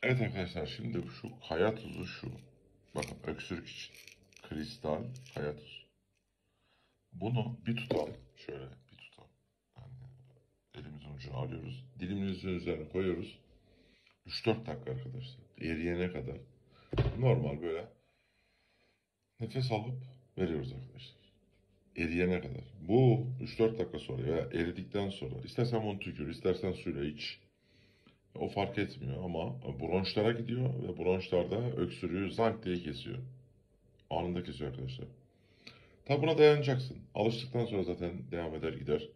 Evet arkadaşlar, şimdi şu kaya tuzu şu. Bakın, öksürük için. Kristal kaya tuzu. Bunu bir tutalım. Şöyle bir tutalım. Yani elimizin ucuna alıyoruz. Dilimimizin üzerine koyuyoruz. 3-4 dakika arkadaşlar. Eriyene kadar. Normal böyle nefes alıp veriyoruz arkadaşlar. Eriyene kadar. Bu 3-4 dakika sonra veya eridikten sonra istersen bunu tükür, istersen suyla iç. O fark etmiyor ama bronşlara gidiyor ve bronşlarda öksürüğü zank diye kesiyor. Anında kesiyor arkadaşlar. Tabi buna dayanacaksın. Alıştıktan sonra zaten devam eder gider.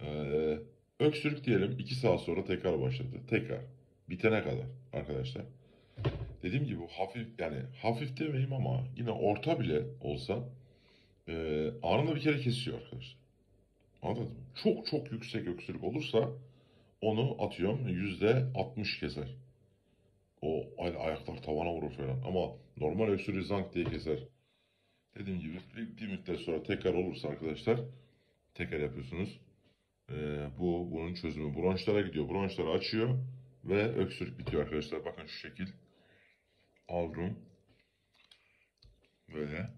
Ee, Öksürük diyelim 2 saat sonra tekrar başladı. Tekrar. Bitene kadar arkadaşlar. Dediğim gibi bu hafif, yani hafif demeyeyim ama yine orta bile olsa anında bir kere kesiyor arkadaşlar. Anladın mı? Çok çok yüksek öksürük olursa onu atıyorum %60 keser. O ayaklar tavana vurur falan. Ama normal öksürüğü zank diye keser. Dediğim gibi bir müddet sonra tekrar olursa arkadaşlar tekrar yapıyorsunuz. Bunun çözümü bronşlara gidiyor. Bronşları açıyor ve öksürük bitiyor arkadaşlar. Bakın şu şekil. Aldım. Böyle.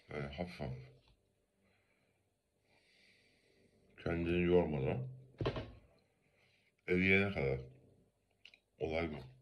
Böyle hafif hafif. Kendini yormadan eriyene kadar. Olay bu.